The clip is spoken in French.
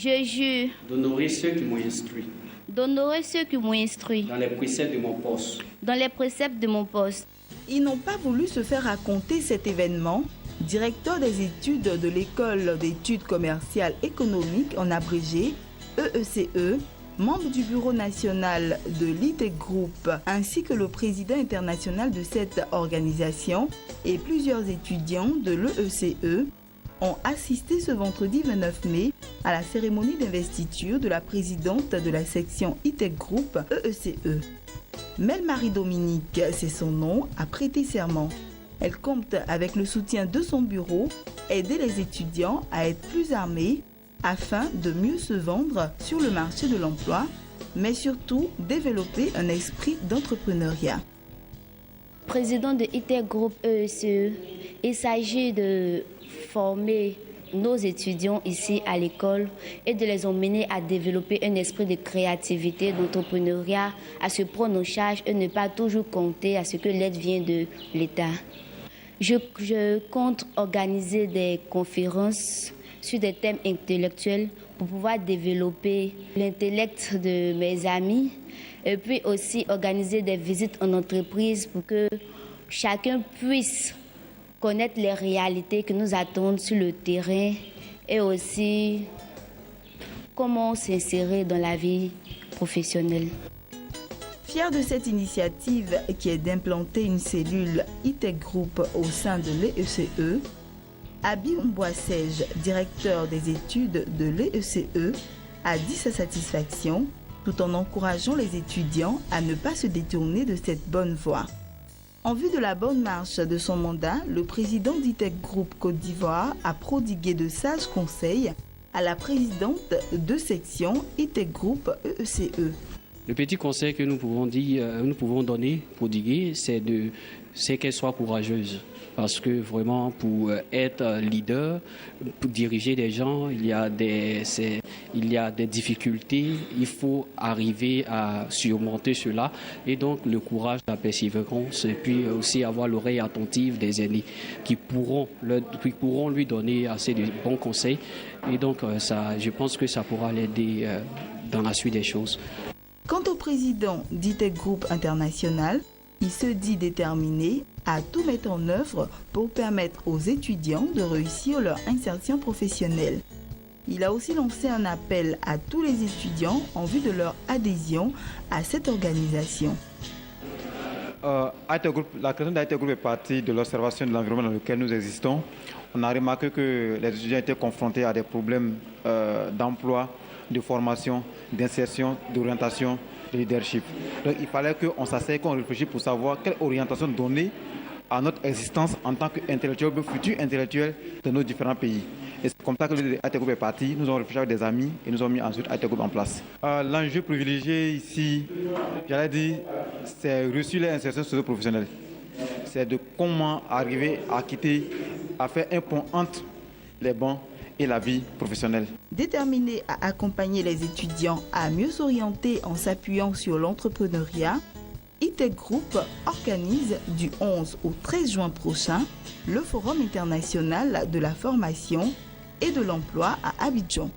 Je jure d'honorer ceux qui m'ont instruit d'honorer ceux qui m'ont instruit dans les préceptes de mon poste. dans les préceptes de mon poste. Ils n'ont pas voulu se faire raconter cet événement. Directeur des études de l'École d'études commerciales économiques, en abrégé, EECE, membre du bureau national de l'ITEC Group, ainsi que le président international de cette organisation et plusieurs étudiants de l'EECE, ont assisté ce vendredi 29 mai à la cérémonie d'investiture de la présidente de la section ITEC Group EECE. Mel Marie-Dominique, c'est son nom, a prêté serment. Elle compte, avec le soutien de son bureau, aider les étudiants à être plus armés afin de mieux se vendre sur le marché de l'emploi, mais surtout développer un esprit d'entrepreneuriat. Président de ITEC Group EECE, il s'agit de former nos étudiants ici à l'école et de les emmener à développer un esprit de créativité, d'entrepreneuriat, à se prendre en charge et ne pas toujours compter à ce que l'aide vient de l'État. Je compte organiser des conférences sur des thèmes intellectuels pour pouvoir développer l'intellect de mes amis et puis aussi organiser des visites en entreprise pour que chacun puisse connaître les réalités que nous attendent sur le terrain et aussi comment s'insérer dans la vie professionnelle. Fier de cette initiative qui est d'implanter une cellule ITEC Group au sein de l'EECE, Abi Mboissège, directeur des études de l'EECE, a dit sa satisfaction tout en encourageant les étudiants à ne pas se détourner de cette bonne voie. En vue de la bonne marche de son mandat, le président d'ITEC Group Côte d'Ivoire a prodigué de sages conseils à la présidente de section ITEC Group EECE. Le petit conseil que nous pouvons donner, prodiguer, c'est qu'elle soit courageuse. Parce que vraiment, pour être leader, pour diriger des gens, il y a des difficultés. Il faut arriver à surmonter cela. Et donc, le courage, la persévérance, et puis aussi avoir l'oreille attentive des aînés qui pourront lui donner assez de bons conseils. Et donc, je pense que ça pourra l'aider dans la suite des choses. Quant au président d'ITEC Group International, il se dit déterminé à tout mettre en œuvre pour permettre aux étudiants de réussir leur insertion professionnelle. Il a aussi lancé un appel à tous les étudiants en vue de leur adhésion à cette organisation. La création d'ITEC Group est partie de l'observation de l'environnement dans lequel nous existons. On a remarqué que les étudiants étaient confrontés à des problèmes d'emploi, de formation, d'insertion, d'orientation, de leadership. Donc il fallait qu'on s'asseye, qu'on réfléchisse pour savoir quelle orientation donner à notre existence en tant qu'intellectuels, futurs intellectuels de nos différents pays. Et c'est comme ça que l'ITEC Group est parti. Nous avons réfléchi avec des amis et nous avons mis ensuite l'ITEC Group en place. L'enjeu privilégié ici, j'allais dire, c'est réussir l'insertion socio-professionnelle. C'est de comment arriver à faire un pont entre les bancs et la vie professionnelle. Déterminé à accompagner les étudiants à mieux s'orienter en s'appuyant sur l'entrepreneuriat, ITEC Group organise du 11 au 13 juin prochain le Forum international de la formation et de l'emploi à Abidjan.